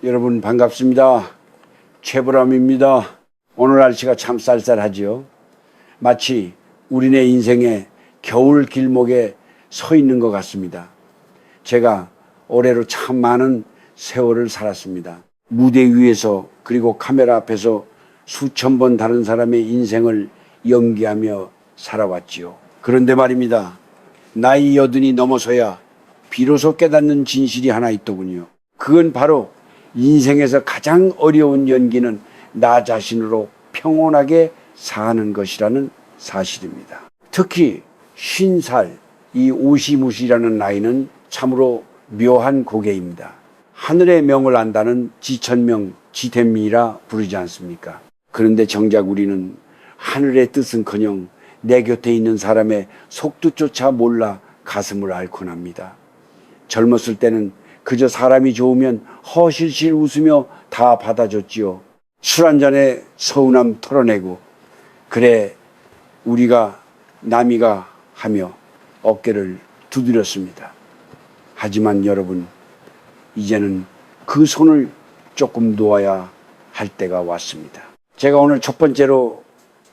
여러분 반갑습니다. 최보람입니다. 오늘 날씨가 참 쌀쌀하지요. 마치 우리네 인생의 겨울 길목에 서 있는 것 같습니다. 제가 올해로 참 많은 세월을 살았습니다. 무대 위에서 그리고 카메라 앞에서 수천 번 다른 사람의 인생을 연기하며 살아왔지요. 그런데 말입니다. 나이 80이 넘어서야 비로소 깨닫는 진실이 하나 있더군요. 그건 바로 인생에서 가장 어려운 연기는 나 자신으로 평온하게 사는 것이라는 사실입니다. 특히 50살, 이 오시무시라는 나이는 참으로 묘한 고개입니다. 하늘의 명을 안다는 지천명, 지天미라 부르지 않습니까? 그런데 정작 우리는 하늘의 뜻은커녕 내 곁에 있는 사람의 속뜻조차 몰라 가슴을 앓곤 합니다. 젊었을 때는 그저 사람이 좋으면 허실실 웃으며 다 받아줬지요. 술 한잔에 서운함 털어내고 그래 우리가 남이가 하며 어깨를 두드렸습니다. 하지만 여러분, 이제는 그 손을 조금 놓아야 할 때가 왔습니다. 제가 오늘 첫 번째로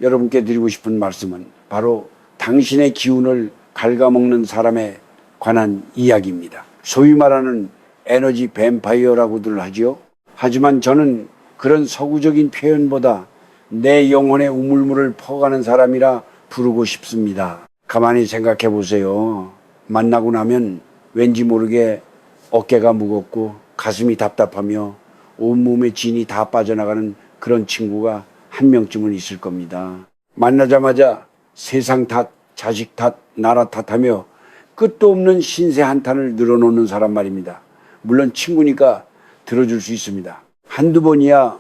여러분께 드리고 싶은 말씀은 바로 당신의 기운을 갉아먹는 사람에 관한 이야기입니다. 소위 말하는 에너지 뱀파이어라고들 하지요. 하지만 저는 그런 서구적인 표현보다 내 영혼의 우물물을 퍼가는 사람이라 부르고 싶습니다. 가만히 생각해 보세요. 만나고 나면 왠지 모르게 어깨가 무겁고 가슴이 답답하며 온몸에 진이 다 빠져나가는 그런 친구가 한 명쯤은 있을 겁니다. 만나자마자 세상 탓, 자식 탓, 나라 탓하며 끝도 없는 신세 한탄을 늘어놓는 사람 말입니다. 물론 친구니까 들어줄 수 있습니다. 한두 번이야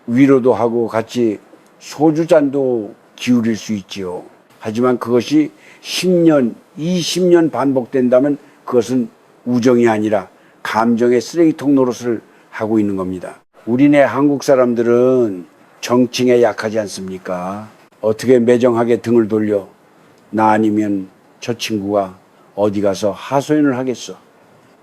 위로도 하고 같이 소주잔도 기울일 수 있지요. 하지만 그것이 10년, 20년 반복된다면 그것은 우정이 아니라 감정의 쓰레기통 노릇을 하고 있는 겁니다. 우리네 한국 사람들은 정칭에 약하지 않습니까? 어떻게 매정하게 등을 돌려 나 아니면 저 친구가 어디 가서 하소연을 하겠어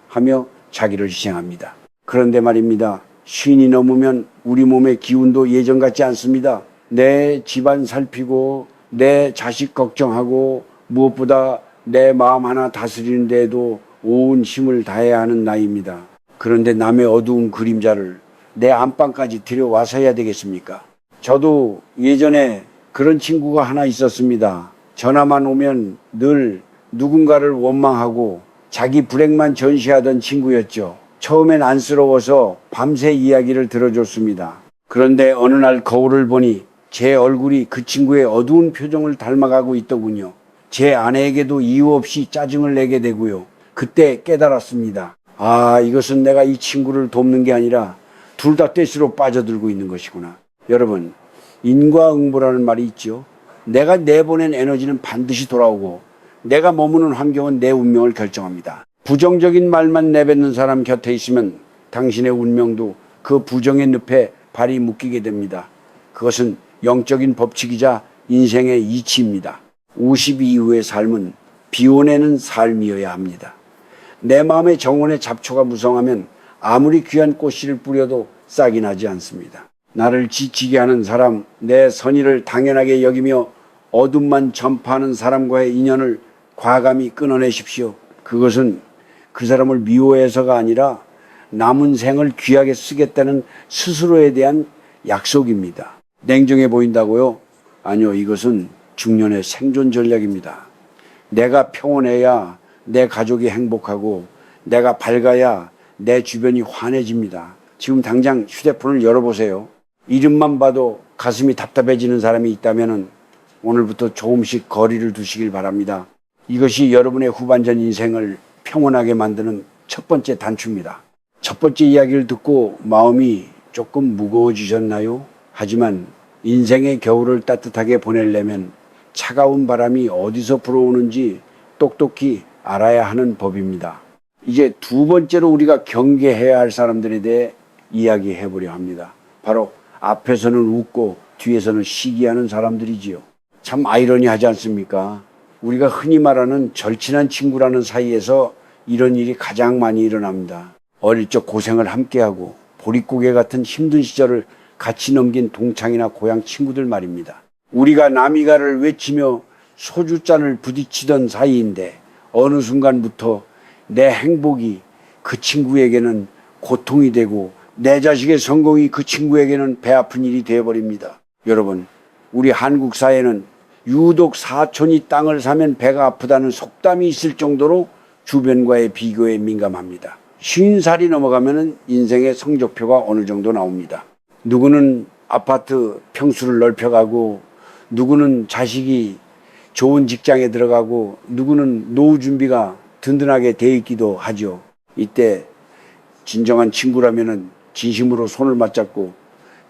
하며 자기를 희생합니다. 그런데 말입니다. 50이 넘으면 우리 몸의 기운도 예전 같지 않습니다. 내 집안 살피고 내 자식 걱정하고 무엇보다 내 마음 하나 다스리는 데에도 온 힘을 다해야 하는 나이입니다. 그런데 남의 어두운 그림자를 내 안방까지 들여와서 해야 되겠습니까? 저도 예전에 그런 친구가 하나 있었습니다. 전화만 오면 늘 누군가를 원망하고 자기 불행만 전시하던 친구였죠. 처음엔 안쓰러워서 밤새 이야기를 들어줬습니다. 그런데 어느 날 거울을 보니 제 얼굴이 그 친구의 어두운 표정을 닮아가고 있더군요. 제 아내에게도 이유 없이 짜증을 내게 되고요. 그때 깨달았습니다. 아, 이것은 내가 이 친구를 돕는 게 아니라 둘 다 떼시로 빠져들고 있는 것이구나. 여러분, 인과응보라는 말이 있죠. 내가 내보낸 에너지는 반드시 돌아오고 내가 머무는 환경은 내 운명을 결정합니다. 부정적인 말만 내뱉는 사람 곁에 있으면 당신의 운명도 그 부정의 늪에 발이 묶이게 됩니다. 그것은 영적인 법칙이자 인생의 이치입니다. 50 이후의 삶은 비워내는 삶이어야 합니다. 내 마음의 정원의 잡초가 무성하면 아무리 귀한 꽃씨를 뿌려도 싹이 나지 않습니다. 나를 지치게 하는 사람, 내 선의를 당연하게 여기며 어둠만 전파하는 사람과의 인연을 과감히 끊어내십시오. 그것은 그 사람을 미워해서가 아니라 남은 생을 귀하게 쓰겠다는 스스로에 대한 약속입니다. 냉정해 보인다고요? 아니요, 이것은 중년의 생존 전략입니다. 내가 평온해야 내 가족이 행복하고 내가 밝아야 내 주변이 환해집니다. 지금 당장 휴대폰을 열어보세요. 이름만 봐도 가슴이 답답해지는 사람이 있다면 오늘부터 조금씩 거리를 두시길 바랍니다. 이것이 여러분의 후반전 인생을 평온하게 만드는 첫 번째 단추입니다. 첫 번째 이야기를 듣고 마음이 조금 무거워지셨나요? 하지만 인생의 겨울을 따뜻하게 보내려면 차가운 바람이 어디서 불어오는지 똑똑히 알아야 하는 법입니다. 이제 두 번째로 우리가 경계해야 할 사람들에 대해 이야기해 보려 합니다. 바로 앞에서는 웃고 뒤에서는 시기하는 사람들이지요. 참 아이러니하지 않습니까? 우리가 흔히 말하는 절친한 친구라는 사이에서 이런 일이 가장 많이 일어납니다. 어릴 적 고생을 함께하고 보릿고개 같은 힘든 시절을 같이 넘긴 동창이나 고향 친구들 말입니다. 우리가 남이가를 외치며 소주잔을 부딪히던 사이인데 어느 순간부터 내 행복이 그 친구에게는 고통이 되고 내 자식의 성공이 그 친구에게는 배 아픈 일이 되어버립니다. 여러분, 우리 한국 사회는 유독 사촌이 땅을 사면 배가 아프다는 속담이 있을 정도로 주변과의 비교에 민감합니다. 50살이 넘어가면 인생의 성적표가 어느 정도 나옵니다. 누구는 아파트 평수를 넓혀가고, 누구는 자식이 좋은 직장에 들어가고, 누구는 노후 준비가 든든하게 돼 있기도 하죠. 이때 진정한 친구라면은 진심으로 손을 맞잡고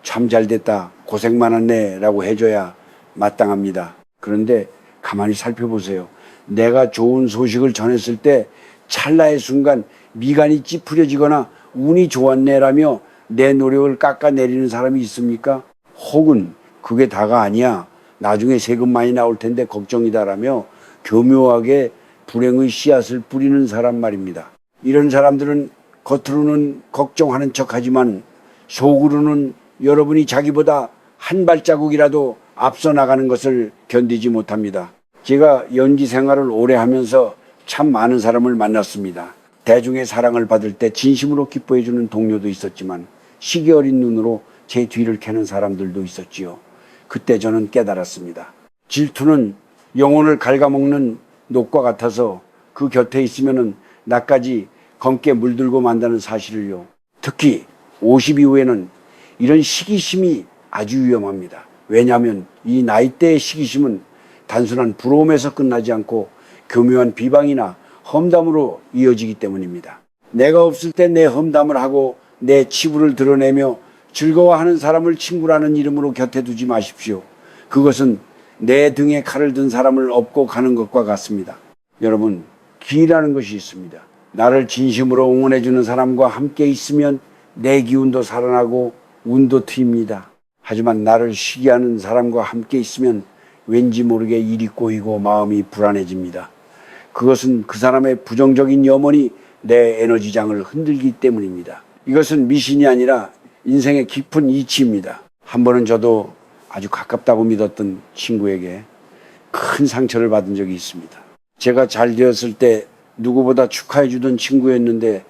참 잘됐다, 고생 많았네 라고 해줘야 마땅합니다. 그런데 가만히 살펴보세요. 내가 좋은 소식을 전했을 때 찰나의 순간 미간이 찌푸려지거나 운이 좋았네라며 내 노력을 깎아내리는 사람이 있습니까? 혹은 그게 다가 아니야, 나중에 세금 많이 나올 텐데 걱정이다라며 교묘하게 불행의 씨앗을 뿌리는 사람 말입니다. 이런 사람들은 겉으로는 걱정하는 척하지만 속으로는 여러분이 자기보다 한 발자국이라도 앞서 나가는 것을 견디지 못합니다. 제가 연기 생활을 오래 하면서 참 많은 사람을 만났습니다. 대중의 사랑을 받을 때 진심으로 기뻐해주는 동료도 있었지만 시기 어린 눈으로 제 뒤를 캐는 사람들도 있었지요. 그때 저는 깨달았습니다. 질투는 영혼을 갉아먹는 녹과 같아서 그 곁에 있으면 나까지 검게 물들고 만다는 사실을요. 특히 50 이후에는 이런 시기심이 아주 위험합니다. 왜냐하면 이 나이대의 시기심은 단순한 부러움에서 끝나지 않고 교묘한 비방이나 험담으로 이어지기 때문입니다. 내가 없을 때 내 험담을 하고 내 치부를 드러내며 즐거워하는 사람을 친구라는 이름으로 곁에 두지 마십시오. 그것은 내 등에 칼을 든 사람을 업고 가는 것과 같습니다. 여러분, 기라는 것이 있습니다. 나를 진심으로 응원해주는 사람과 함께 있으면 내 기운도 살아나고 운도 트입니다. 하지만 나를 시기하는 사람과 함께 있으면 왠지 모르게 일이 꼬이고 마음이 불안해집니다. 그것은 그 사람의 부정적인 염원이 내 에너지장을 흔들기 때문입니다. 이것은 미신이 아니라 인생의 깊은 이치입니다. 한 번은 저도 아주 가깝다고 믿었던 친구에게 큰 상처를 받은 적이 있습니다. 제가 잘 되었을 때 누구보다 축하해 주던 친구였는데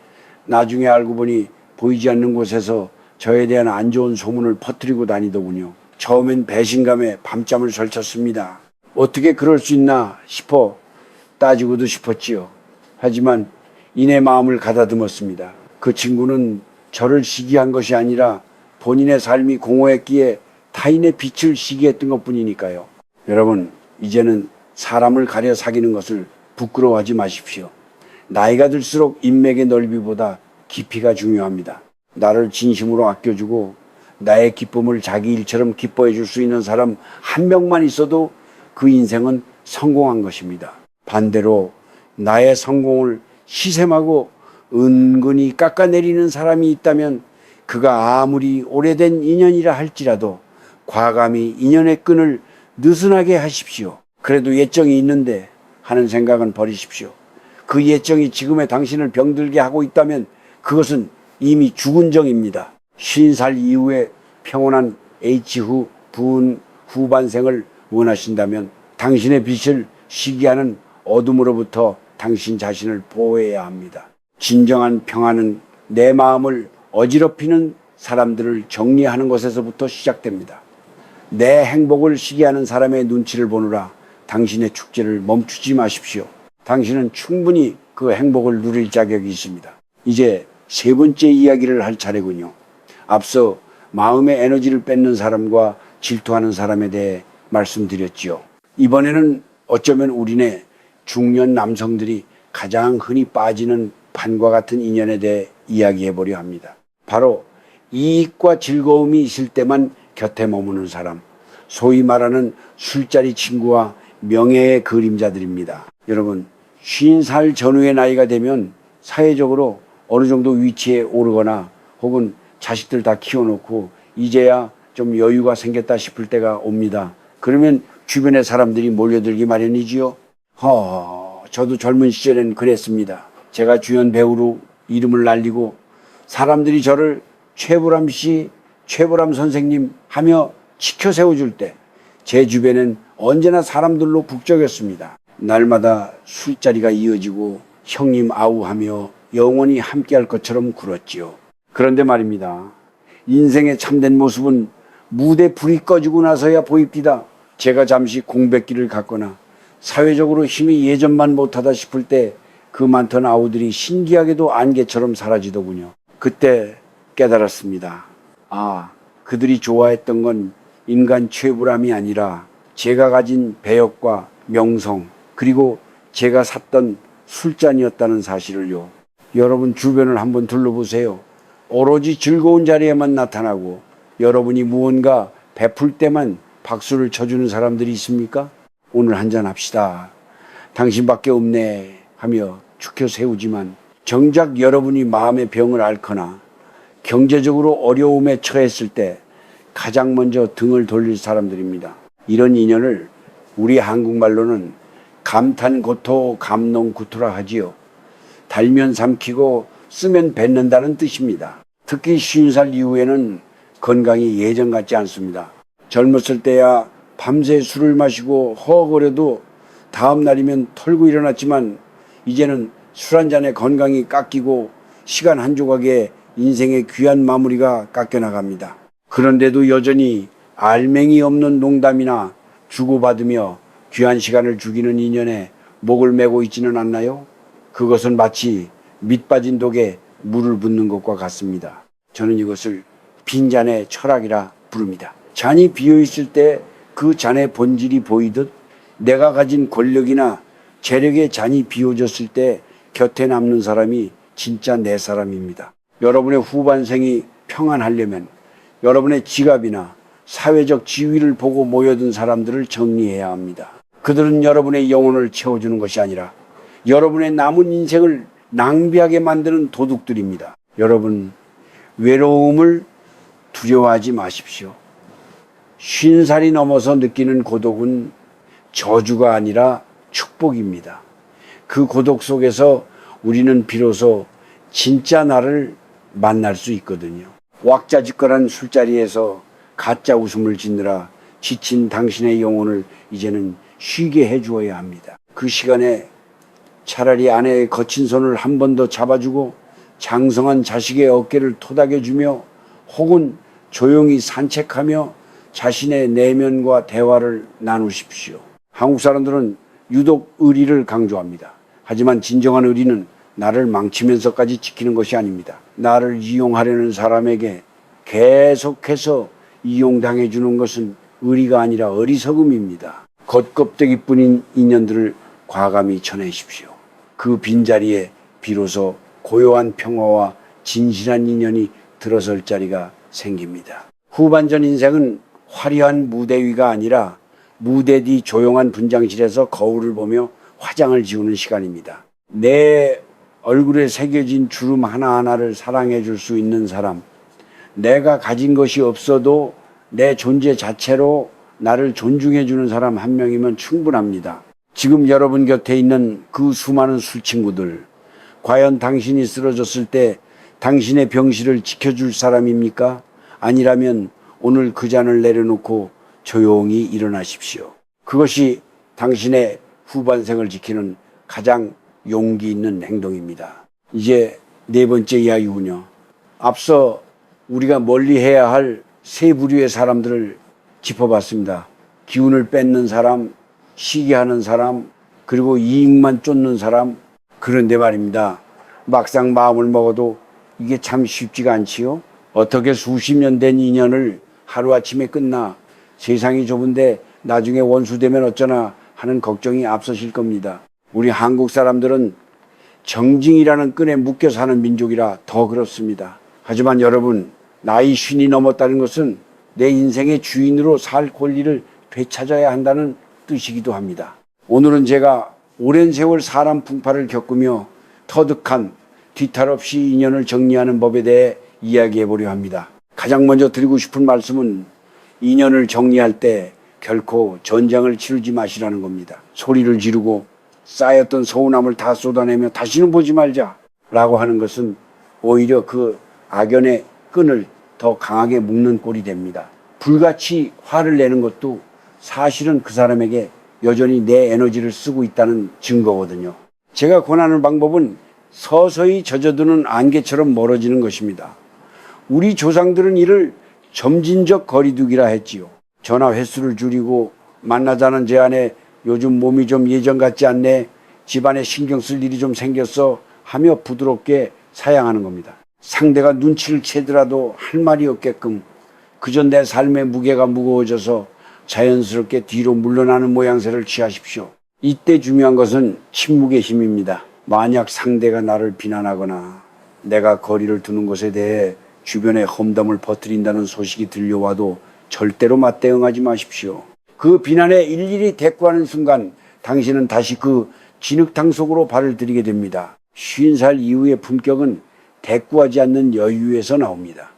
나중에 알고 보니 보이지 않는 곳에서 저에 대한 안 좋은 소문을 퍼뜨리고 다니더군요. 처음엔 배신감에 밤잠을 설쳤습니다. 어떻게 그럴 수 있나 싶어 따지고도 싶었지요. 하지만 이내 마음을 가다듬었습니다. 그 친구는 저를 시기한 것이 아니라 본인의 삶이 공허했기에 타인의 빛을 시기했던 것뿐이니까요. 여러분, 이제는 사람을 가려 사귀는 것을 부끄러워하지 마십시오. 나이가 들수록 인맥의 넓이보다 깊이가 중요합니다. 나를 진심으로 아껴주고 나의 기쁨을 자기 일처럼 기뻐해 줄 수 있는 사람 한 명만 있어도 그 인생은 성공한 것입니다. 반대로 나의 성공을 시샘하고 은근히 깎아내리는 사람이 있다면 그가 아무리 오래된 인연이라 할지라도 과감히 인연의 끈을 느슨하게 하십시오. 그래도 예정이 있는데 하는 생각은 버리십시오. 그 예정이 지금의 당신을 병들게 하고 있다면 그것은 이미 죽은 정입니다. 50살 이후에 평온한 H후 부은 후반생을 원하신다면 당신의 빛을 시기하는 어둠으로부터 당신 자신을 보호해야 합니다. 진정한 평화는 내 마음을 어지럽히는 사람들을 정리하는 것에서부터 시작됩니다. 내 행복을 시기하는 사람의 눈치를 보느라 당신의 축제를 멈추지 마십시오. 당신은 충분히 그 행복을 누릴 자격이 있습니다. 이제 세 번째 이야기를 할 차례군요. 앞서 마음의 에너지를 뺏는 사람과 질투하는 사람에 대해 말씀드렸지요. 이번에는 어쩌면 우리네 중년 남성들이 가장 흔히 빠지는 판과 같은 인연에 대해 이야기해보려 합니다. 바로 이익과 즐거움이 있을 때만 곁에 머무는 사람, 소위 말하는 술자리 친구와 명예의 그림자들입니다. 여러분, 50살 전후의 나이가 되면 사회적으로 어느 정도 위치에 오르거나 혹은 자식들 다 키워놓고 이제야 좀 여유가 생겼다 싶을 때가 옵니다. 그러면 주변의 사람들이 몰려들기 마련이지요. 저도 젊은 시절엔 그랬습니다. 제가 주연 배우로 이름을 날리고 사람들이 저를 최불암 씨, 최불암 선생님 하며 지켜 세워줄 때 제 주변엔 언제나 사람들로 북적였습니다. 날마다 술자리가 이어지고 형님 아우하며 영원히 함께할 것처럼 굴었지요. 그런데 말입니다. 인생의 참된 모습은 무대 불이 꺼지고 나서야 보입니다. 제가 잠시 공백기를 갖거나 사회적으로 힘이 예전만 못하다 싶을 때 그 많던 아우들이 신기하게도 안개처럼 사라지더군요. 그때 깨달았습니다. 아, 그들이 좋아했던 건 인간 최불암이 아니라 제가 가진 배역과 명성 그리고 제가 샀던 술잔이었다는 사실을요. 여러분 주변을 한번 둘러보세요. 오로지 즐거운 자리에만 나타나고 여러분이 무언가 베풀 때만 박수를 쳐주는 사람들이 있습니까? 오늘 한잔 합시다. 당신밖에 없네 하며 축혀 세우지만 정작 여러분이 마음의 병을 앓거나 경제적으로 어려움에 처했을 때 가장 먼저 등을 돌릴 사람들입니다. 이런 인연을 우리 한국말로는 감탄고토 감농구토라 하지요. 달면 삼키고 쓰면 뱉는다는 뜻입니다. 특히 50살 이후에는 건강이 예전 같지 않습니다. 젊었을 때야 밤새 술을 마시고 허거려도 다음 날이면 털고 일어났지만 이제는 술 한 잔에 건강이 깎이고 시간 한 조각에 인생의 귀한 마무리가 깎여나갑니다. 그런데도 여전히 알맹이 없는 농담이나 주고받으며 귀한 시간을 죽이는 인연에 목을 메고 있지는 않나요? 그것은 마치 밑 빠진 독에 물을 붓는 것과 같습니다. 저는 이것을 빈잔의 철학이라 부릅니다. 잔이 비어있을 때 그 잔의 본질이 보이듯 내가 가진 권력이나 재력의 잔이 비워졌을 때 곁에 남는 사람이 진짜 내 사람입니다. 여러분의 후반생이 평안하려면 여러분의 지갑이나 사회적 지위를 보고 모여든 사람들을 정리해야 합니다. 그들은 여러분의 영혼을 채워주는 것이 아니라 여러분의 남은 인생을 낭비하게 만드는 도둑들입니다. 여러분, 외로움을 두려워하지 마십시오. 50살이 넘어서 느끼는 고독은 저주가 아니라 축복입니다. 그 고독 속에서 우리는 비로소 진짜 나를 만날 수 있거든요. 왁자지껄한 술자리에서 가짜 웃음을 짓느라 지친 당신의 영혼을 이제는 쉬게 해주어야 합니다. 그 시간에 차라리 아내의 거친 손을 한 번 더 잡아주고 장성한 자식의 어깨를 토닥여주며 혹은 조용히 산책하며 자신의 내면과 대화를 나누십시오. 한국 사람들은 유독 의리를 강조합니다. 하지만 진정한 의리는 나를 망치면서까지 지키는 것이 아닙니다. 나를 이용하려는 사람에게 계속해서 이용당해 주는 것은 의리가 아니라 어리석음입니다. 겉껍데기뿐인 인연들을 과감히 쳐내십시오. 그 빈자리에 비로소 고요한 평화와 진실한 인연이 들어설 자리가 생깁니다. 후반전 인생은 화려한 무대 위가 아니라 무대 뒤 조용한 분장실에서 거울을 보며 화장을 지우는 시간입니다. 내 얼굴에 새겨진 주름 하나하나를 사랑해 줄 수 있는 사람, 내가 가진 것이 없어도 내 존재 자체로 나를 존중해 주는 사람 한 명이면 충분합니다. 지금 여러분 곁에 있는 그 수많은 술친구들, 과연 당신이 쓰러졌을 때 당신의 병실을 지켜줄 사람입니까? 아니라면 오늘 그 잔을 내려놓고 조용히 일어나십시오. 그것이 당신의 후반생을 지키는 가장 용기 있는 행동입니다. 이제 네 번째 이야기군요. 앞서 우리가 멀리해야 할 세 부류의 사람들을 짚어봤습니다. 기운을 뺏는 사람, 시기 하는 사람, 그리고 이익만 쫓는 사람. 그런데 말입니다. 막상 마음을 먹어도 이게 참 쉽지가 않지요. 어떻게 수십 년 된 인연을 하루아침에 끝나 세상이 좁은데 나중에 원수되면 어쩌나 하는 걱정이 앞서실 겁니다. 우리 한국 사람들은 정징이라는 끈에 묶여 사는 민족이라 더 그렇습니다. 하지만 여러분, 나이 50이 넘었다는 것은 내 인생의 주인으로 살 권리를 되찾아야 한다는 뜻이기도 합니다. 오늘은 제가 오랜 세월 사람 풍파를 겪으며 터득한 뒤탈 없이 인연을 정리하는 법에 대해 이야기해 보려 합니다. 가장 먼저 드리고 싶은 말씀은 인연을 정리할 때 결코 전쟁을 치르지 마시라는 겁니다. 소리를 지르고 쌓였던 서운함을 다 쏟아내며 다시는 보지 말자 라고 하는 것은 오히려 그 악연의 끈을 더 강하게 묶는 꼴이 됩니다. 불같이 화를 내는 것도 사실은 그 사람에게 여전히 내 에너지를 쓰고 있다는 증거거든요. 제가 권하는 방법은 서서히 젖어드는 안개처럼 멀어지는 것입니다. 우리 조상들은 이를 점진적 거리두기라 했지요. 전화 횟수를 줄이고 만나자는 제안에 요즘 몸이 좀 예전 같지 않네, 집안에 신경 쓸 일이 좀 생겼어 하며 부드럽게 사양하는 겁니다. 상대가 눈치를 채더라도 할 말이 없게끔 그저 내 삶의 무게가 무거워져서 자연스럽게 뒤로 물러나는 모양새를 취하십시오. 이때 중요한 것은 침묵의 힘입니다. 만약 상대가 나를 비난하거나 내가 거리를 두는 것에 대해 주변에 험담을 퍼뜨린다는 소식이 들려와도 절대로 맞대응하지 마십시오. 그 비난에 일일이 대꾸하는 순간 당신은 다시 그 진흙탕 속으로 발을 들이게 됩니다. 50살 이후의 품격은 대꾸하지 않는 여유에서 나옵니다.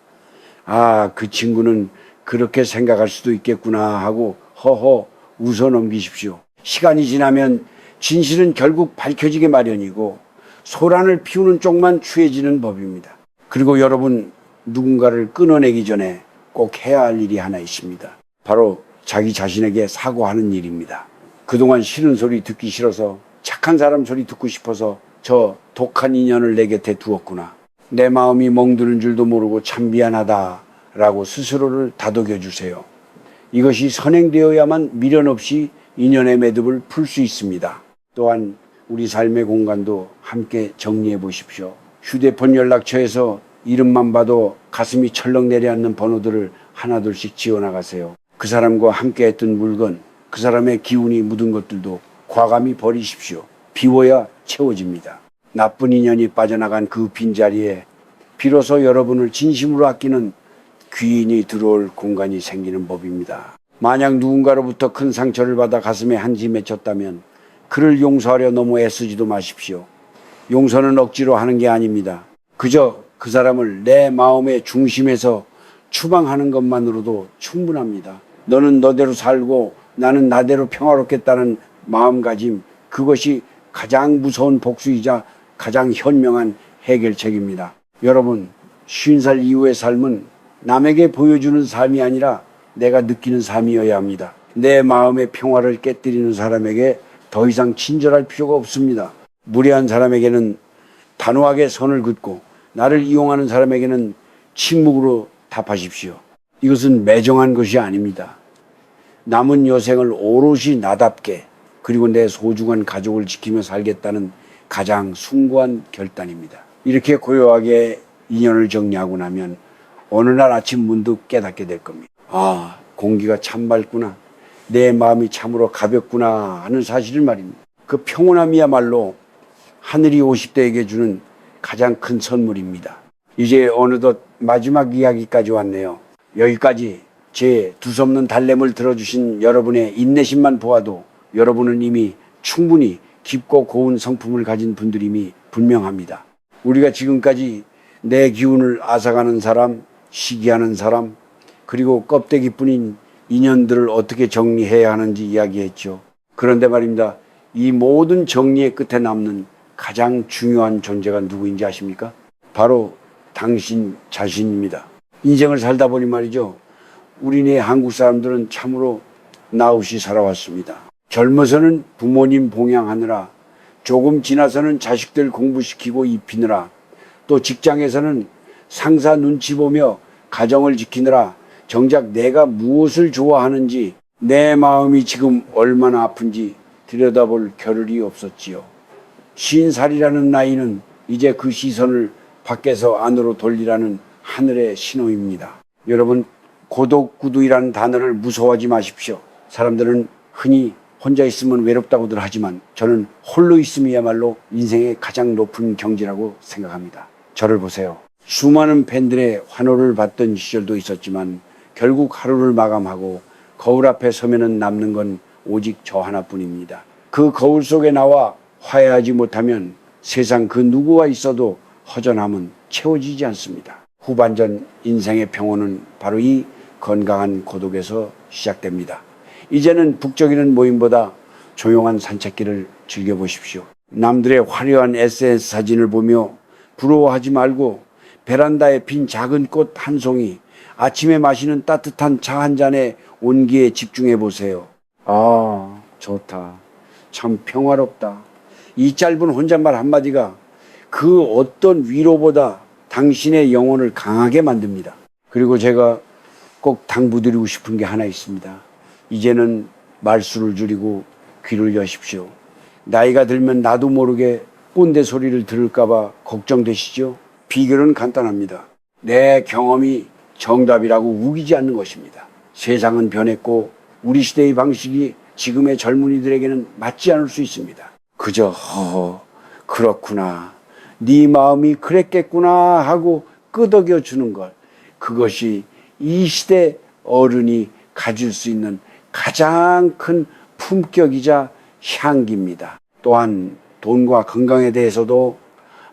아, 그 친구는 그렇게 생각할 수도 있겠구나 하고 허허 웃어 넘기십시오. 시간이 지나면 진실은 결국 밝혀지게 마련이고 소란을 피우는 쪽만 추해지는 법입니다. 그리고 여러분, 누군가를 끊어내기 전에 꼭 해야 할 일이 하나 있습니다. 바로 자기 자신에게 사과하는 일입니다. 그동안 싫은 소리 듣기 싫어서, 착한 사람 소리 듣고 싶어서 저 독한 인연을 내 곁에 두었구나. 내 마음이 멍드는 줄도 모르고 참 미안하다라고 스스로를 다독여 주세요. 이것이 선행되어야만 미련 없이 인연의 매듭을 풀 수 있습니다. 또한 우리 삶의 공간도 함께 정리해 보십시오. 휴대폰 연락처에서 이름만 봐도 가슴이 철렁 내려앉는 번호들을 하나둘씩 지워나가세요. 그 사람과 함께 했던 물건, 그 사람의 기운이 묻은 것들도 과감히 버리십시오. 비워야 채워집니다. 나쁜 인연이 빠져나간 그 빈자리에 비로소 여러분을 진심으로 아끼는 귀인이 들어올 공간이 생기는 법입니다. 만약 누군가로부터 큰 상처를 받아 가슴에 한지 맺혔다면 그를 용서하려 너무 애쓰지도 마십시오. 용서는 억지로 하는 게 아닙니다. 그저 그 사람을 내 마음의 중심에서 추방하는 것만으로도 충분합니다. 너는 너대로 살고 나는 나대로 평화롭겠다는 마음가짐, 그것이 가장 무서운 복수이자 가장 현명한 해결책입니다. 여러분, 50살 이후의 삶은 남에게 보여주는 삶이 아니라 내가 느끼는 삶이어야 합니다. 내 마음의 평화를 깨뜨리는 사람에게 더 이상 친절할 필요가 없습니다. 무례한 사람에게는 단호하게 선을 긋고 나를 이용하는 사람에게는 침묵으로 답하십시오. 이것은 매정한 것이 아닙니다. 남은 여생을 오롯이 나답게 그리고 내 소중한 가족을 지키며 살겠다는 가장 숭고한 결단입니다. 이렇게 고요하게 인연을 정리하고 나면 어느 날 아침 문득 깨닫게 될 겁니다. 아, 공기가 참 맑구나. 내 마음이 참으로 가볍구나 하는 사실을 말입니다. 그 평온함이야말로 하늘이 50대에게 주는 가장 큰 선물입니다. 이제 어느덧 마지막 이야기까지 왔네요. 여기까지 제 두서없는 달램을 들어주신 여러분의 인내심만 보아도 여러분은 이미 충분히 깊고 고운 성품을 가진 분들임이 분명합니다. 우리가 지금까지 내 기운을 앗아가는 사람, 시기하는 사람, 그리고 껍데기뿐인 인연들을 어떻게 정리해야 하는지 이야기했죠. 그런데 말입니다. 이 모든 정리의 끝에 남는 가장 중요한 존재가 누구인지 아십니까? 바로 당신 자신입니다. 인생을 살다 보니 말이죠. 우리네 한국 사람들은 참으로 나웃이 살아왔습니다. 젊어서는 부모님 봉양하느라, 조금 지나서는 자식들 공부시키고 입히느라, 또 직장에서는 상사 눈치 보며 가정을 지키느라 정작 내가 무엇을 좋아하는지, 내 마음이 지금 얼마나 아픈지 들여다볼 겨를이 없었지요. 50살이라는 나이는 이제 그 시선을 밖에서 안으로 돌리라는 하늘의 신호입니다. 여러분, 고독구두이라는 단어를 무서워하지 마십시오. 사람들은 흔히 혼자 있으면 외롭다고들 하지만 저는 홀로 있음이야말로 인생의 가장 높은 경지라고 생각합니다. 저를 보세요. 수많은 팬들의 환호를 받던 시절도 있었지만 결국 하루를 마감하고 거울 앞에 서면은 남는 건 오직 저 하나뿐입니다. 그 거울 속에 나와 화해하지 못하면 세상 그 누구와 있어도 허전함은 채워지지 않습니다. 후반전 인생의 평온은 바로 이 건강한 고독에서 시작됩니다. 이제는 북적이는 모임보다 조용한 산책길을 즐겨보십시오. 남들의 화려한 SNS 사진을 보며 부러워하지 말고 베란다에 핀 작은 꽃 한 송이, 아침에 마시는 따뜻한 차 한 잔의 온기에 집중해 보세요. 아, 좋다. 참 평화롭다. 이 짧은 혼잣말 한마디가 그 어떤 위로보다 당신의 영혼을 강하게 만듭니다. 그리고 제가 꼭 당부드리고 싶은 게 하나 있습니다. 이제는 말수를 줄이고 귀를 여십시오. 나이가 들면 나도 모르게 꼰대 소리를 들을까봐 걱정되시죠? 비결은 간단합니다. 내 경험이 정답이라고 우기지 않는 것입니다. 세상은 변했고 우리 시대의 방식이 지금의 젊은이들에게는 맞지 않을 수 있습니다. 그저 허허 그렇구나, 네 마음이 그랬겠구나 하고 끄덕여 주는 것, 그것이 이 시대 어른이 가질 수 있는 가장 큰 품격이자 향기입니다. 또한 돈과 건강에 대해서도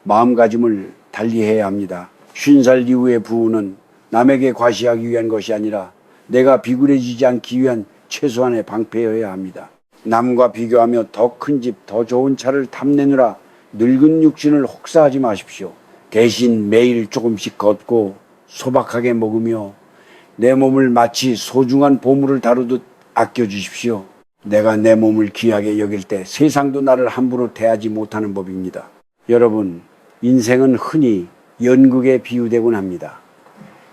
마음가짐을 달리해야 합니다. 50살 이후의 부부는 남에게 과시하기 위한 것이 아니라 내가 비굴해지지 않기 위한 최소한의 방패여야 합니다. 남과 비교하며 더 큰 집, 더 좋은 차를 탐내느라 늙은 육신을 혹사하지 마십시오. 대신 매일 조금씩 걷고 소박하게 먹으며 내 몸을 마치 소중한 보물을 다루듯 아껴주십시오. 내가 내 몸을 귀하게 여길 때 세상도 나를 함부로 대하지 못하는 법입니다. 여러분, 인생은 흔히 연극에 비유되곤 합니다.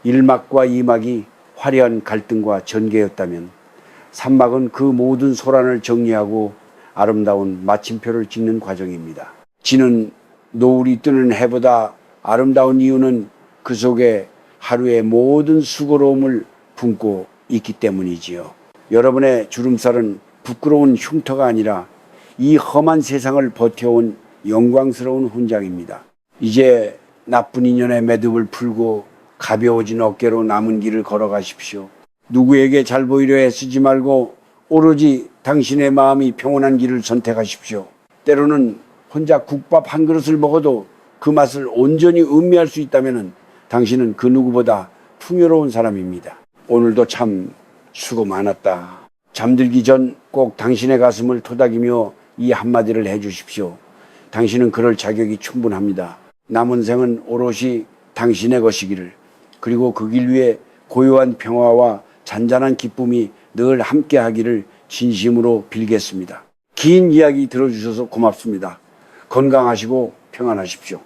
1막과 2막이 화려한 갈등과 전개였다면 3막은 그 모든 소란을 정리하고 아름다운 마침표를 찍는 과정입니다. 지는 노을이 뜨는 해보다 아름다운 이유는 그 속에 하루의 모든 수고로움을 품고 있기 때문이지요. 여러분의 주름살은 부끄러운 흉터가 아니라 이 험한 세상을 버텨온 영광스러운 훈장입니다. 이제 나쁜 인연의 매듭을 풀고 가벼워진 어깨로 남은 길을 걸어가십시오. 누구에게 잘 보이려 애쓰지 말고 오로지 당신의 마음이 평온한 길을 선택하십시오. 때로는 혼자 국밥 한 그릇을 먹어도 그 맛을 온전히 음미할 수 있다면 당신은 그 누구보다 풍요로운 사람입니다. 오늘도 참 수고 많았다. 잠들기 전 꼭 당신의 가슴을 토닥이며 이 한마디를 해주십시오. 당신은 그럴 자격이 충분합니다. 남은 생은 오롯이 당신의 것이기를, 그리고 그 길 위에 고요한 평화와 잔잔한 기쁨이 늘 함께하기를 진심으로 빌겠습니다. 긴 이야기 들어주셔서 고맙습니다. 건강하시고 평안하십시오.